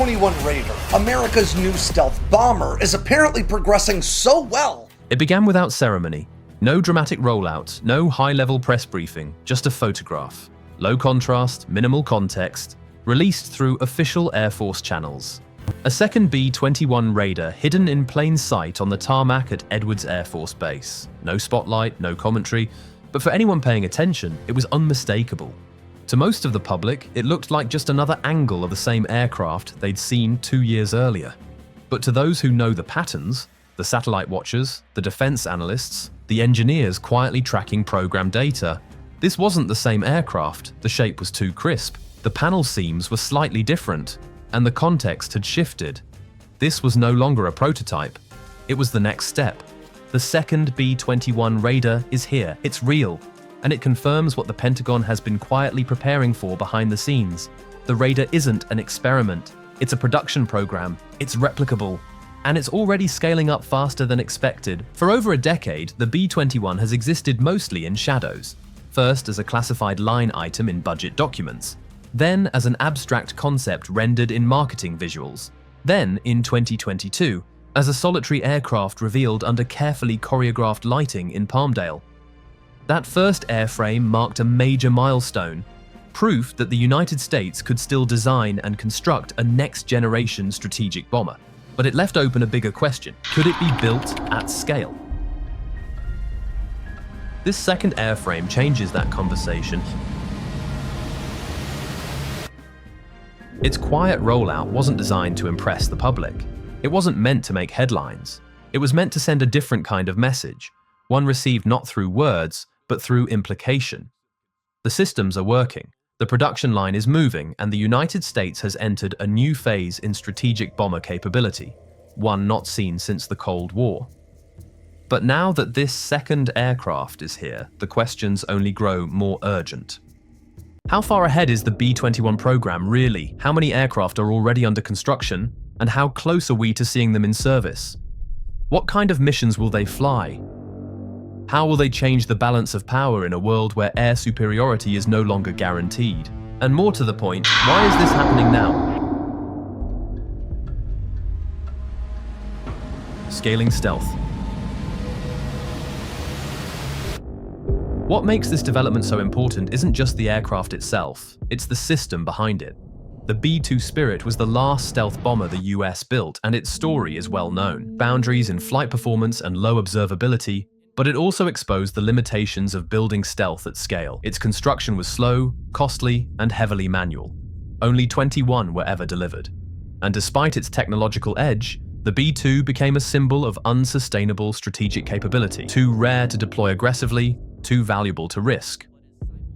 B-21 Raider, America's new stealth bomber, is apparently progressing so well. It began without ceremony. No dramatic rollout, no high-level press briefing, just a photograph. Low contrast, minimal context, released through official Air Force channels. A second B-21 Raider hidden in plain sight on the tarmac at Edwards Air Force Base. No spotlight, no commentary, but for anyone paying attention, it was unmistakable. To most of the public, it looked like just another angle of the same aircraft they'd seen 2 years earlier. But to those who know the patterns, the satellite watchers, the defense analysts, the engineers quietly tracking program data, this wasn't the same aircraft. The shape was too crisp, the panel seams were slightly different, and the context had shifted. This was no longer a prototype. It was the next step. The second B-21 Raider is here. It's real. And it confirms what the Pentagon has been quietly preparing for behind the scenes. The Raider isn't an experiment. It's a production program. It's replicable. And it's already scaling up faster than expected. For over a decade, the B-21 has existed mostly in shadows. First as a classified line item in budget documents. Then as an abstract concept rendered in marketing visuals. Then, in 2022, as a solitary aircraft revealed under carefully choreographed lighting in Palmdale. That first airframe marked a major milestone, proof that the United States could still design and construct a next-generation strategic bomber. But it left open a bigger question: could it be built at scale? This second airframe changes that conversation. Its quiet rollout wasn't designed to impress the public. It wasn't meant to make headlines. It was meant to send a different kind of message, one received not through words, but through implication. The systems are working, the production line is moving, and the United States has entered a new phase in strategic bomber capability, one not seen since the Cold War. But now that this second aircraft is here, the questions only grow more urgent. How far ahead is the B-21 program really? How many aircraft are already under construction? And how close are we to seeing them in service? What kind of missions will they fly? How will they change the balance of power in a world where air superiority is no longer guaranteed? And more to the point, why is this happening now? Scaling stealth. What makes this development so important isn't just the aircraft itself, it's the system behind it. The B-2 Spirit was the last stealth bomber the US built, and its story is well known. Boundaries in flight performance and low observability, but it also exposed the limitations of building stealth at scale. Its construction was slow, costly, and heavily manual. Only 21 were ever delivered. And despite its technological edge, the B-2 became a symbol of unsustainable strategic capability, too rare to deploy aggressively, too valuable to risk.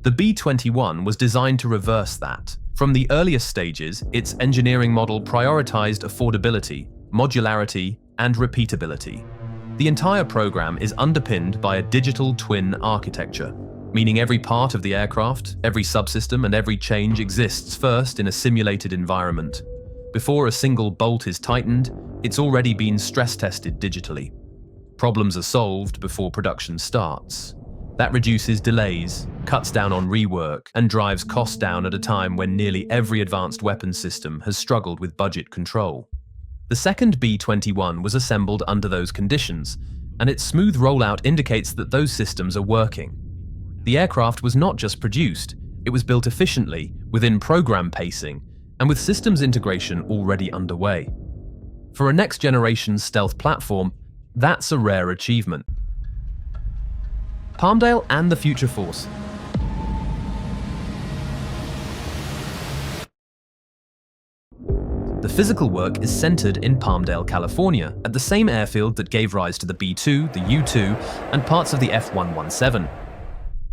The B-21 was designed to reverse that. From the earliest stages, its engineering model prioritized affordability, modularity, and repeatability. The entire program is underpinned by a digital twin architecture, meaning every part of the aircraft, every subsystem, and every change exists first in a simulated environment. Before a single bolt is tightened, it's already been stress-tested digitally. Problems are solved before production starts. That reduces delays, cuts down on rework, and drives costs down at a time when nearly every advanced weapons system has struggled with budget control. The second B-21 was assembled under those conditions, and its smooth rollout indicates that those systems are working. The aircraft was not just produced, it was built efficiently, within program pacing, and with systems integration already underway. For a next-generation stealth platform, that's a rare achievement. Palmdale and the Future Force. The physical work is centered in Palmdale, California, at the same airfield that gave rise to the B-2, the U-2, and parts of the F-117.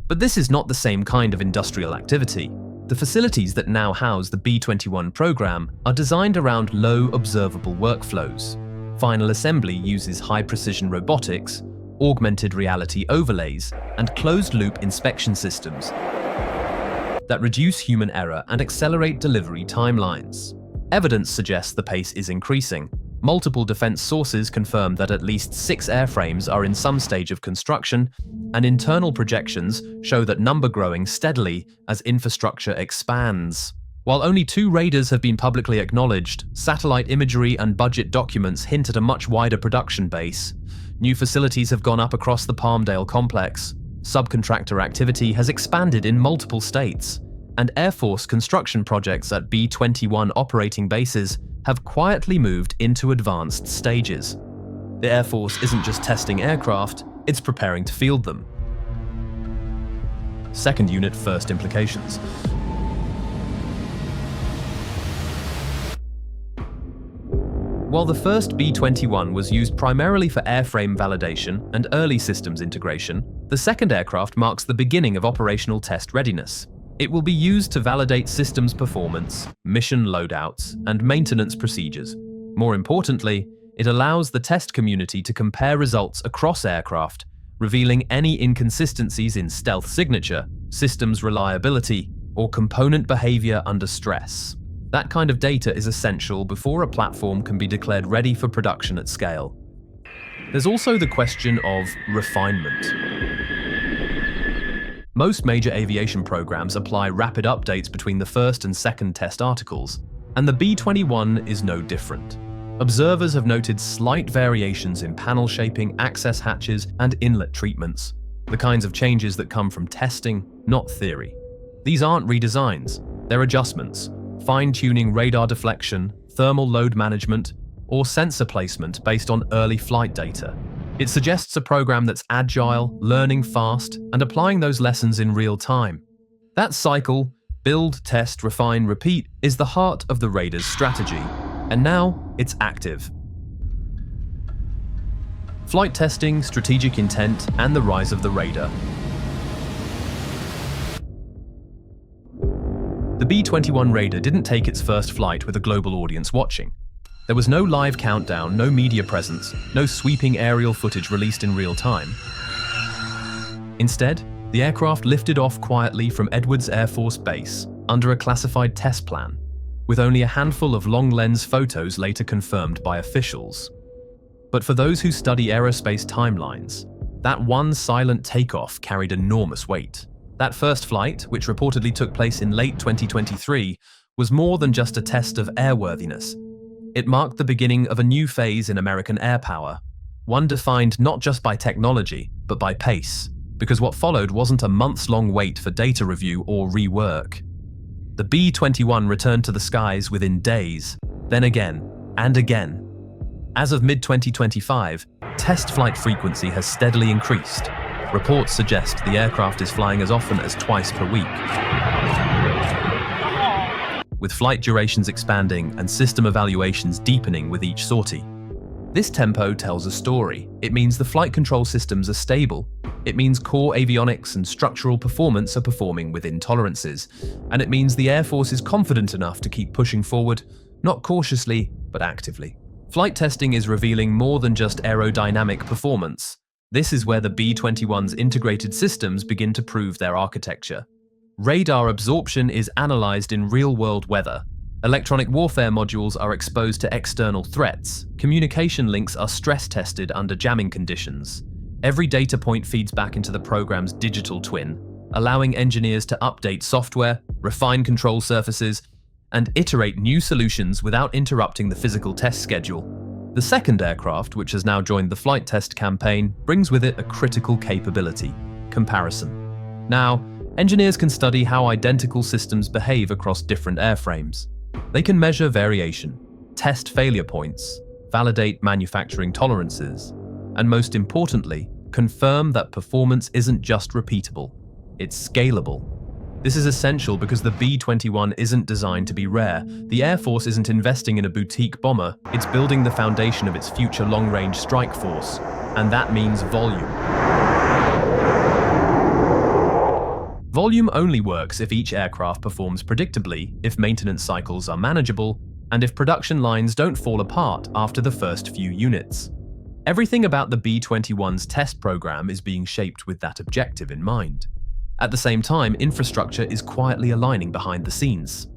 But this is not the same kind of industrial activity. The facilities that now house the B-21 program are designed around low observable workflows. Final assembly uses high-precision robotics, augmented reality overlays, and closed-loop inspection systems that reduce human error and accelerate delivery timelines. Evidence suggests the pace is increasing. Multiple defense sources confirm that at least 6 airframes are in some stage of construction, and internal projections show that number growing steadily as infrastructure expands. While only 2 radars have been publicly acknowledged, satellite imagery and budget documents hint at a much wider production base. New facilities have gone up across the Palmdale complex, subcontractor activity has expanded in multiple states, and Air Force construction projects at B-21 operating bases have quietly moved into advanced stages. The Air Force isn't just testing aircraft, it's preparing to field them. Second unit first implications. While the first B-21 was used primarily for airframe validation and early systems integration, the second aircraft marks the beginning of operational test readiness. It will be used to validate systems performance, mission loadouts, and maintenance procedures. More importantly, it allows the test community to compare results across aircraft, revealing any inconsistencies in stealth signature, systems reliability, or component behavior under stress. That kind of data is essential before a platform can be declared ready for production at scale. There's also the question of refinement. Most major aviation programs apply rapid updates between the first and second test articles, and the B-21 is no different. Observers have noted slight variations in panel shaping, access hatches, and inlet treatments, the kinds of changes that come from testing, not theory. These aren't redesigns, they're adjustments, fine-tuning radar deflection, thermal load management, or sensor placement based on early flight data. It suggests a program that's agile, learning fast, and applying those lessons in real time. That cycle, build, test, refine, repeat, is the heart of the radar's strategy, and now it's active. Flight testing, strategic intent, and the rise of the radar. The B-21 radar didn't take its first flight with a global audience watching. There was no live countdown, no media presence, no sweeping aerial footage released in real time. Instead, the aircraft lifted off quietly from Edwards Air Force Base under a classified test plan, with only a handful of long-lens photos later confirmed by officials. But for those who study aerospace timelines, that one silent takeoff carried enormous weight. That first flight, which reportedly took place in late 2023, was more than just a test of airworthiness. It marked the beginning of a new phase in American airpower, one defined not just by technology, but by pace, because what followed wasn't a months-long wait for data review or rework. The B-21 returned to the skies within days, then again, and again. As of mid-2025, test flight frequency has steadily increased. Reports suggest the aircraft is flying as often as twice per week. With flight durations expanding and system evaluations deepening with each sortie. This tempo tells a story. It means the flight control systems are stable. It means core avionics and structural performance are performing within tolerances. And it means the Air Force is confident enough to keep pushing forward, not cautiously, but actively. Flight testing is revealing more than just aerodynamic performance. This is where the B-21's integrated systems begin to prove their architecture. Radar absorption is analyzed in real-world weather. Electronic warfare modules are exposed to external threats. Communication links are stress-tested under jamming conditions. Every data point feeds back into the program's digital twin, allowing engineers to update software, refine control surfaces, and iterate new solutions without interrupting the physical test schedule. The second aircraft, which has now joined the flight test campaign, brings with it a critical capability: comparison. Now, engineers can study how identical systems behave across different airframes. They can measure variation, test failure points, validate manufacturing tolerances, and most importantly, confirm that performance isn't just repeatable, it's scalable. This is essential because the B-21 isn't designed to be rare. The Air Force isn't investing in a boutique bomber, it's building the foundation of its future long-range strike force, and that means volume. Volume only works if each aircraft performs predictably, if maintenance cycles are manageable, and if production lines don't fall apart after the first few units. Everything about the B-21's test program is being shaped with that objective in mind. At the same time, infrastructure is quietly aligning behind the scenes.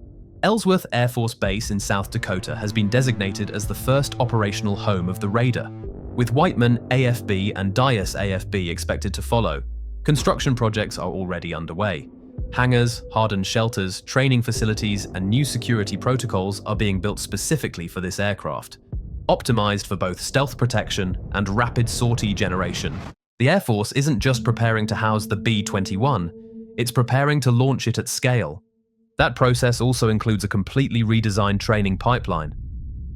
Ellsworth Air Force Base in South Dakota has been designated as the first operational home of the radar, with Whiteman AFB and Dias AFB expected to follow. Construction projects are already underway. Hangars, hardened shelters, training facilities, and new security protocols are being built specifically for this aircraft, optimized for both stealth protection and rapid sortie generation. The Air Force isn't just preparing to house the B-21, it's preparing to launch it at scale. That process also includes a completely redesigned training pipeline.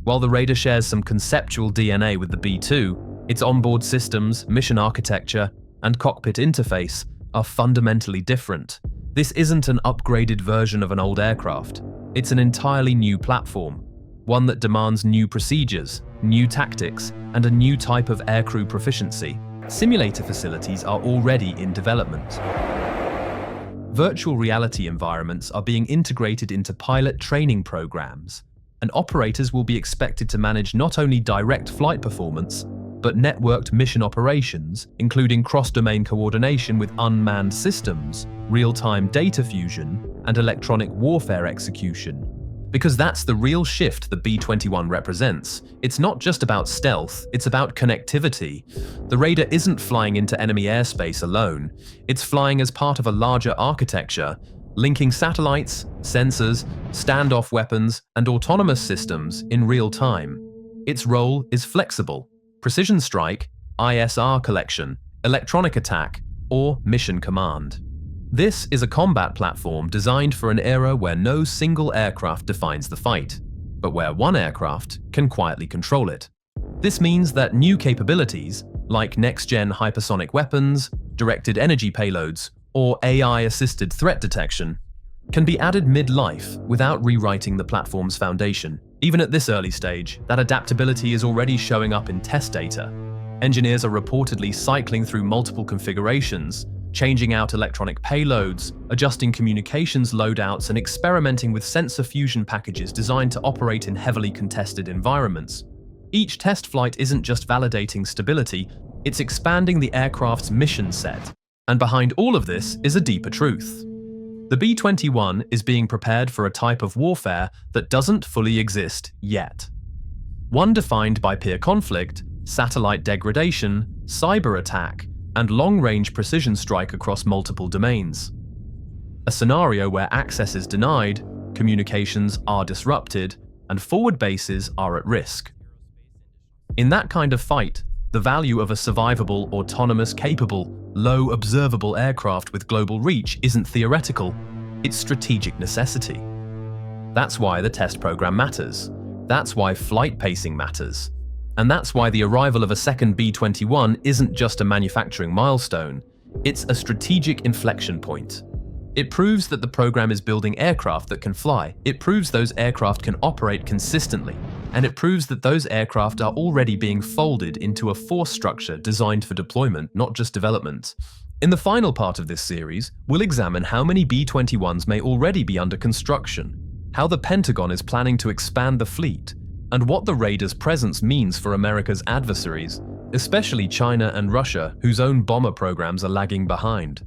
While the Raider shares some conceptual DNA with the B-2, its onboard systems, mission architecture, and cockpit interface are fundamentally different. This isn't an upgraded version of an old aircraft. It's an entirely new platform, one that demands new procedures, new tactics, and a new type of aircrew proficiency. Simulator facilities are already in development. Virtual reality environments are being integrated into pilot training programs, and operators will be expected to manage not only direct flight performance, but networked mission operations, including cross-domain coordination with unmanned systems, real-time data fusion, and electronic warfare execution. Because that's the real shift the B-21 represents. It's not just about stealth, it's about connectivity. The Raider isn't flying into enemy airspace alone. It's flying as part of a larger architecture, linking satellites, sensors, standoff weapons, and autonomous systems in real time. Its role is flexible: precision strike, ISR collection, electronic attack, or mission command. This is a combat platform designed for an era where no single aircraft defines the fight, but where one aircraft can quietly control it. This means that new capabilities, like next-gen hypersonic weapons, directed energy payloads, or AI-assisted threat detection, can be added mid-life without rewriting the platform's foundation. Even at this early stage, that adaptability is already showing up in test data. Engineers are reportedly cycling through multiple configurations, changing out electronic payloads, adjusting communications loadouts, and experimenting with sensor fusion packages designed to operate in heavily contested environments. Each test flight isn't just validating stability, it's expanding the aircraft's mission set. And behind all of this is a deeper truth. The B-21 is being prepared for a type of warfare that doesn't fully exist yet. One defined by peer conflict, satellite degradation, cyber attack, and long-range precision strike across multiple domains. A scenario where access is denied, communications are disrupted, and forward bases are at risk. In that kind of fight, the value of a survivable, autonomous, capable, low observable aircraft with global reach isn't theoretical, it's strategic necessity. That's why the test program matters. That's why flight pacing matters. And that's why the arrival of a second B-21 isn't just a manufacturing milestone, it's a strategic inflection point. It proves that the program is building aircraft that can fly, it proves those aircraft can operate consistently, and it proves that those aircraft are already being folded into a force structure designed for deployment, not just development. In the final part of this series, we'll examine how many B-21s may already be under construction, how the Pentagon is planning to expand the fleet, and what the Raider's presence means for America's adversaries, especially China and Russia, whose own bomber programs are lagging behind.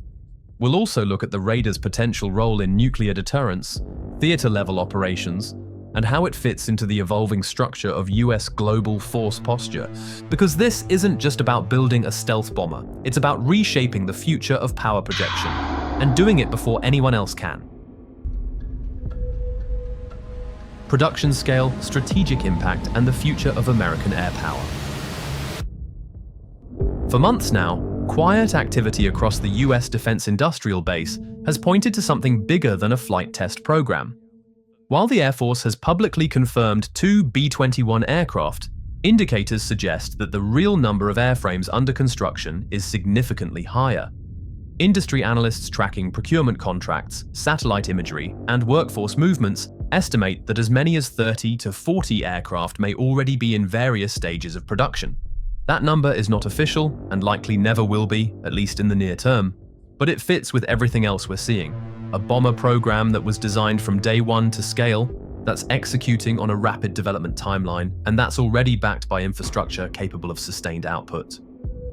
We'll also look at the Raider's potential role in nuclear deterrence, theater-level operations, and how it fits into the evolving structure of US global force posture. Because this isn't just about building a stealth bomber, it's about reshaping the future of power projection, and doing it before anyone else can. Production scale, strategic impact, and the future of American air power. For months now, quiet activity across the US defense industrial base has pointed to something bigger than a flight test program. While the Air Force has publicly confirmed 2 B-21 aircraft, indicators suggest that the real number of airframes under construction is significantly higher. Industry analysts tracking procurement contracts, satellite imagery, and workforce movements estimate that as many as 30 to 40 aircraft may already be in various stages of production. That number is not official and likely never will be, at least in the near term, but it fits with everything else we're seeing. A bomber program that was designed from day one to scale, that's executing on a rapid development timeline, and that's already backed by infrastructure capable of sustained output.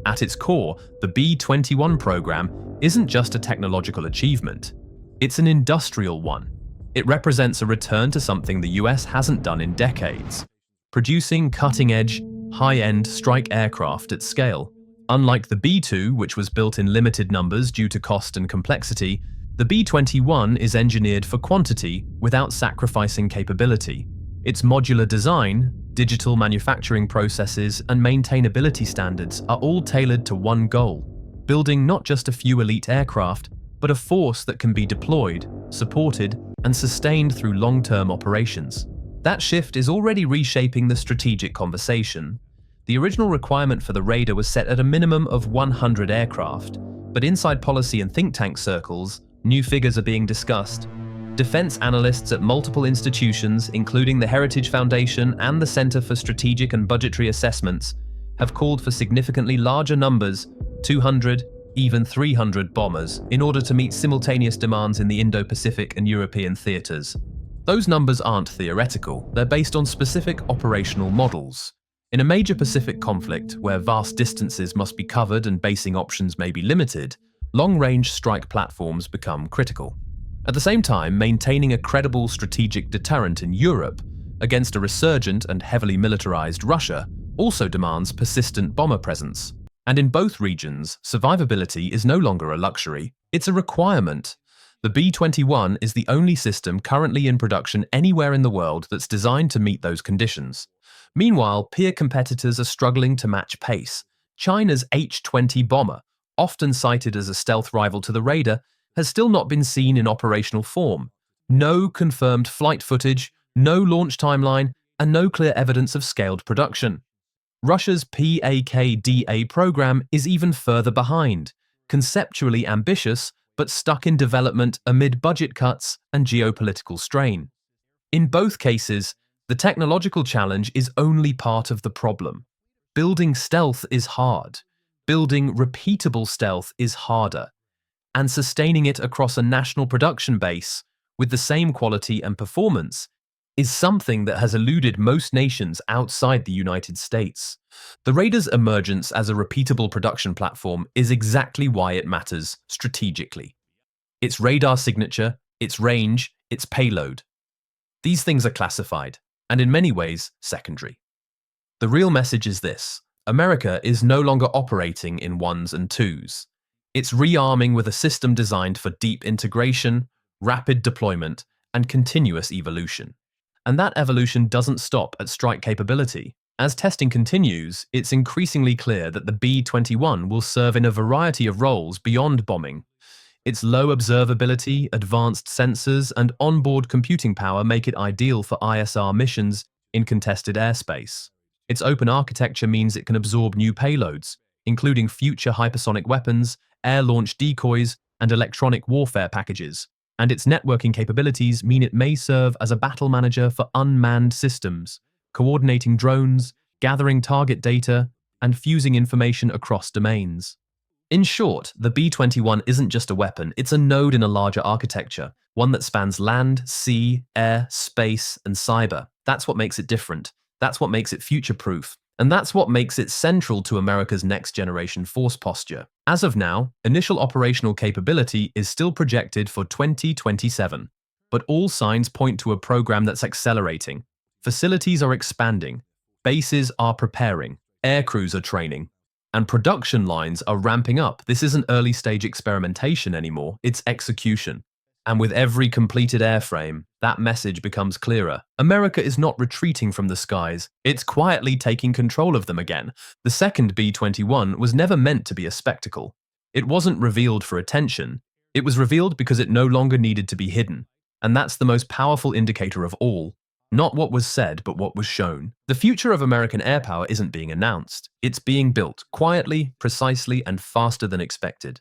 At its core, the B-21 program isn't just a technological achievement, it's an industrial one. It represents a return to something the US hasn't done in decades, producing cutting-edge, high-end strike aircraft at scale. Unlike the B-2, which was built in limited numbers due to cost and complexity, The B-21 is engineered for quantity without sacrificing capability. Its modular design, digital manufacturing processes, and maintainability standards are all tailored to one goal: building not just a few elite aircraft, but a force that can be deployed, supported, and sustained through long-term operations. That shift is already reshaping the strategic conversation. The original requirement for the Raider was set at a minimum of 100 aircraft, but inside policy and think tank circles, new figures are being discussed. Defense analysts at multiple institutions, including the Heritage Foundation and the Center for Strategic and Budgetary Assessments, have called for significantly larger numbers, 200, even 300 bombers, in order to meet simultaneous demands in the Indo-Pacific and European theaters. Those numbers aren't theoretical, they're based on specific operational models. In a major Pacific conflict, where vast distances must be covered and basing options may be limited, long-range strike platforms become critical. At the same time, maintaining a credible strategic deterrent in Europe against a resurgent and heavily militarized Russia also demands persistent bomber presence. And in both regions, survivability is no longer a luxury, it's a requirement. The B-21 is the only system currently in production anywhere in the world that's designed to meet those conditions. Meanwhile, peer competitors are struggling to match pace. China's H-20 bomber, often cited as a stealth rival to the Raider, has still not been seen in operational form. No confirmed flight footage, no launch timeline, and no clear evidence of scaled production. Russia's PAKDA program is even further behind, conceptually ambitious, but stuck in development amid budget cuts and geopolitical strain. In both cases, the technological challenge is only part of the problem. Building stealth is hard. Building repeatable stealth is harder. And sustaining it across a national production base with the same quality and performance is something that has eluded most nations outside the United States. The Raider's emergence as a repeatable production platform is exactly why it matters strategically. Its radar signature, its range, its payload. These things are classified, and in many ways, secondary. The real message is this: America is no longer operating in ones and twos. It's rearming with a system designed for deep integration, rapid deployment, and continuous evolution. And that evolution doesn't stop at strike capability. As testing continues, it's increasingly clear that the B-21 will serve in a variety of roles beyond bombing. Its low observability, advanced sensors, and onboard computing power make it ideal for ISR missions in contested airspace. Its open architecture means it can absorb new payloads, including future hypersonic weapons, air-launched decoys, and electronic warfare packages, and its networking capabilities mean it may serve as a battle manager for unmanned systems, coordinating drones, gathering target data, and fusing information across domains. In short, the B-21 isn't just a weapon, it's a node in a larger architecture, one that spans land, sea, air, space, and cyber. That's what makes it different. That's what makes it future-proof. And that's what makes it central to America's next-generation force posture. As of now, initial operational capability is still projected for 2027, but all signs point to a program that's accelerating. Facilities are expanding, bases are preparing, aircrews are training, and production lines are ramping up. This isn't early-stage experimentation anymore, it's execution. And with every completed airframe, that message becomes clearer. America is not retreating from the skies, it's quietly taking control of them again. The second B-21 was never meant to be a spectacle. It wasn't revealed for attention, it was revealed because it no longer needed to be hidden. And that's the most powerful indicator of all. Not what was said, but what was shown. The future of American air power isn't being announced. It's being built, quietly, precisely, and faster than expected.